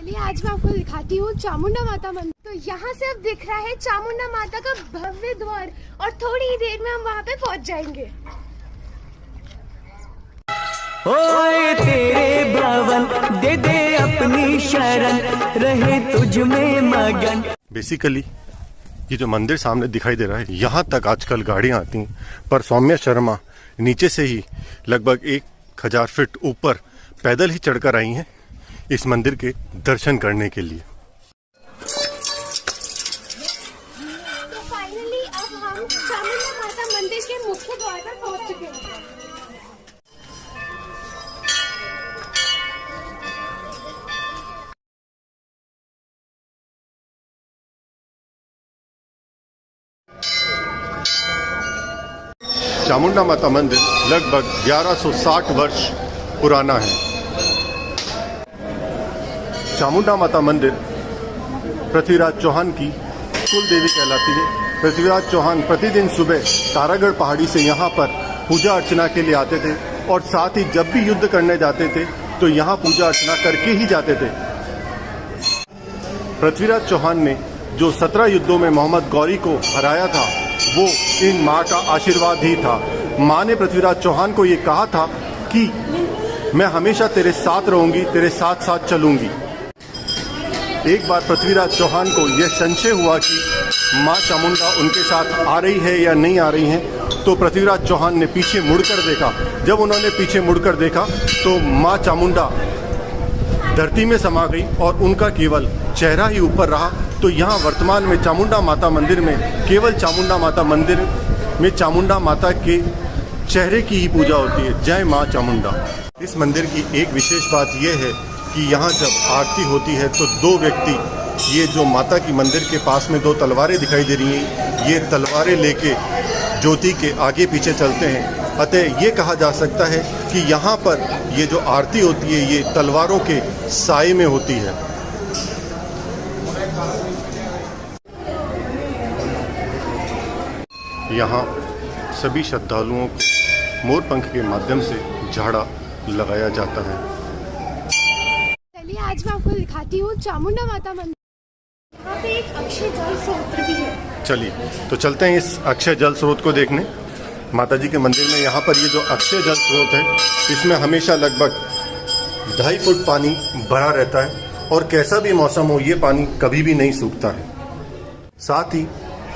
चलिए आज मैं आपको दिखाती हूँ चामुंडा माता मंदिर। तो यहाँ से अब दिख रहा है चामुंडा माता का भव्य द्वार और थोड़ी ही देर में हम वहाँ पे पहुँच जाएंगे। ओए तेरे भवन दे दे अपनी शरण, रहे तुझ में मगन। बेसिकली ये जो मंदिर सामने दिखाई दे रहा है, यहाँ तक आजकल गाड़ियाँ आती हैं, पर सौम्या शर्मा नीचे से ही लगभग 1000 फीट ऊपर पैदल ही चढ़कर आई हैं इस मंदिर के दर्शन करने के लिए। तो फाइनली अब हम चामुंडा माता मंदिर के मुख्य द्वार पर पहुँच चुके हैं। चामुंडा माता मंदिर लगभग 1160 वर्ष पुराना है। चामुंडा माता मंदिर पृथ्वीराज चौहान की कुल देवी कहलाती है। पृथ्वीराज चौहान प्रतिदिन सुबह तारागढ़ पहाड़ी से यहाँ पर पूजा अर्चना के लिए आते थे और साथ ही जब भी युद्ध करने जाते थे तो यहाँ पूजा अर्चना करके ही जाते थे। पृथ्वीराज चौहान ने जो 17 युद्धों में मोहम्मद गौरी को हराया था, वो इन माँ का आशीर्वाद ही था। माँ ने पृथ्वीराज चौहान को ये कहा था कि मैं हमेशा तेरे साथ रहूंगी, तेरे साथ साथ चलूंगी। एक बार पृथ्वीराज चौहान को यह संशय हुआ कि माँ चामुंडा उनके साथ आ रही है या नहीं आ रही है, तो पृथ्वीराज चौहान ने पीछे मुड़कर देखा। जब उन्होंने पीछे मुड़कर देखा तो माँ चामुंडा धरती में समा गई और उनका केवल चेहरा ही ऊपर रहा। तो यहाँ वर्तमान में चामुंडा माता मंदिर में केवल चामुंडा माता मंदिर में चामुंडा माता के चेहरे की ही पूजा होती है। जय माँ चामुंडा। इस मंदिर की एक विशेष बात यह है कि यहाँ जब आरती होती है तो दो व्यक्ति, ये जो माता की मंदिर के पास में 2 तलवारें दिखाई दे रही हैं, ये तलवारें लेके ज्योति के आगे पीछे चलते हैं। अतः ये कहा जा सकता है कि यहाँ पर ये जो आरती होती है ये तलवारों के साए में होती है। यहाँ सभी श्रद्धालुओं को मोर पंख के माध्यम से झाड़ा लगाया जाता है। चलिए आज मैं आपको दिखाती हूँ चामुंडा माता मंदिर। यहाँ पे एक अक्षय जल स्रोत भी है। चलिए तो चलते हैं इस अक्षय जल स्रोत को देखने। माता जी के मंदिर में यहाँ पर ये जो अक्षय जल स्रोत है, इसमें हमेशा लगभग 2.5 फुट पानी भरा रहता है और कैसा भी मौसम हो ये पानी कभी भी नहीं सूखता है। साथ ही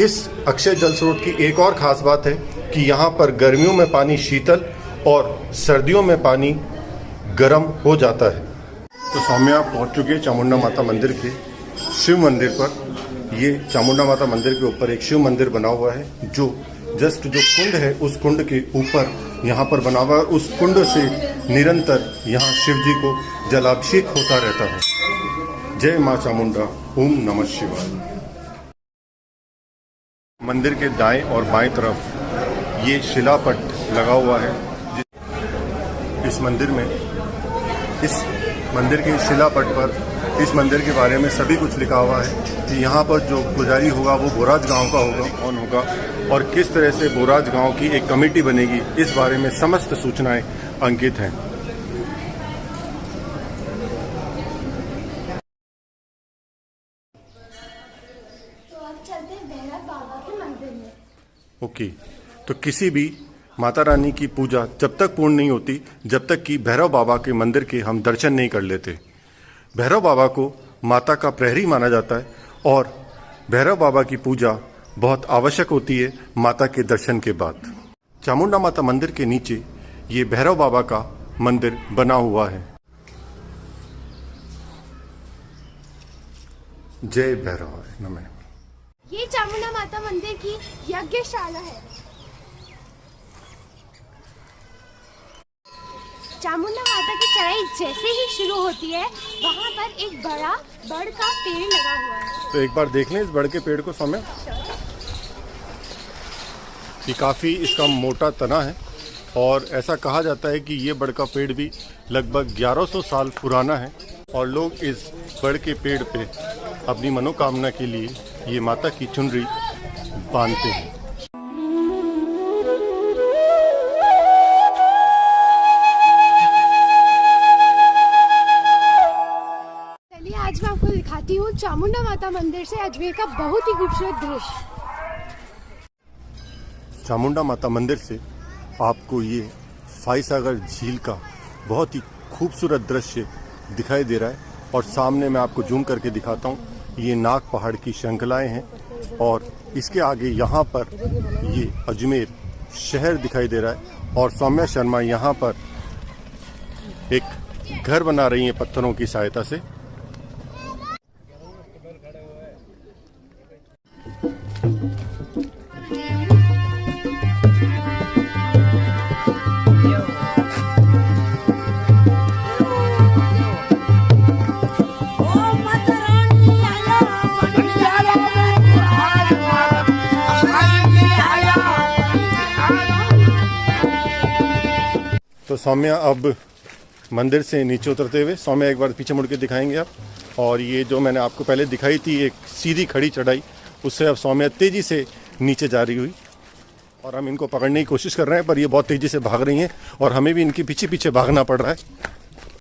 इस अक्षय जल स्रोत की एक और ख़ास बात है कि यहाँ पर गर्मियों में पानी शीतल और सर्दियों में पानी गर्म हो जाता है। तो सौम्या पहुँच चुके हैं चामुंडा माता मंदिर के शिव मंदिर पर। ये चामुंडा माता मंदिर के ऊपर एक शिव मंदिर बना हुआ है, जो जस्ट जो कुंड है उस कुंड के ऊपर यहाँ पर बना हुआ है। उस कुंड से निरंतर यहाँ शिव जी को जलाभिषेक होता रहता है। जय माँ चामुंडा, ओम नमः शिवाय। मंदिर के दाएं और बाएं तरफ ये शिलापट लगा हुआ है। इस मंदिर में, इस मंदिर के शिलापट पर इस मंदिर के बारे में सभी कुछ लिखा हुआ है कि यहाँ पर जो पुजारी होगा वो बोराज गांव का होगा, कौन होगा और किस तरह से बोराज गांव की एक कमेटी बनेगी, इस बारे में समस्त सूचनाएं अंकित हैं। तो अब चलते हैं भैरव बाबा के मंदिर में। ओके, तो किसी भी माता रानी की पूजा जब तक पूर्ण नहीं होती, जब तक कि भैरव बाबा के मंदिर के हम दर्शन नहीं कर लेते। भैरव बाबा को माता का प्रहरी माना जाता है और भैरव बाबा की पूजा बहुत आवश्यक होती है माता के दर्शन के बाद। चामुंडा माता मंदिर के नीचे ये भैरव बाबा का मंदिर बना हुआ है। जय भैरवाय नमः। ये चामुंडा माता मंदिर की यज्ञशाला है। चामुंडा माता की चढ़ाई जैसे ही शुरू होती है, वहाँ पर एक बड़ा बड़ का पेड़ लगा हुआ है। तो एक बार देख लें इस बड़ के पेड़ को सौम्या। ये काफ़ी इसका मोटा तना है और ऐसा कहा जाता है कि ये बड़ का पेड़ भी लगभग 1100 साल पुराना है और लोग इस बड़ के पेड़ पे अपनी मनोकामना के लिए ये माता की चुनरी बांधते हैं। चलिए आज मैं आपको दिखाती हूँ चामुंडा माता मंदिर से अजमेर का बहुत ही खूबसूरत दृश्य। चामुंडा माता मंदिर से आपको ये फाईसागर झील का बहुत ही खूबसूरत दृश्य दिखाई दे रहा है और सामने मैं आपको जूम करके दिखाता हूँ, ये नाग पहाड़ की श्रृंखलाएं हैं और इसके आगे यहाँ पर ये अजमेर शहर दिखाई दे रहा है और सौम्या शर्मा यहाँ पर एक घर बना रही हैं पत्थरों की सहायता से। तो सौम्या अब मंदिर से नीचे उतरते हुए, सौम्या एक बार पीछे मुड़ के दिखाएंगे आप। और ये जो मैंने आपको पहले दिखाई थी एक सीधी खड़ी चढ़ाई, उससे अब सौम्या तेज़ी से नीचे जा रही हुई और हम इनको पकड़ने की कोशिश कर रहे हैं पर ये बहुत तेज़ी से भाग रही हैं और हमें भी इनके पीछे पीछे भागना पड़ रहा है।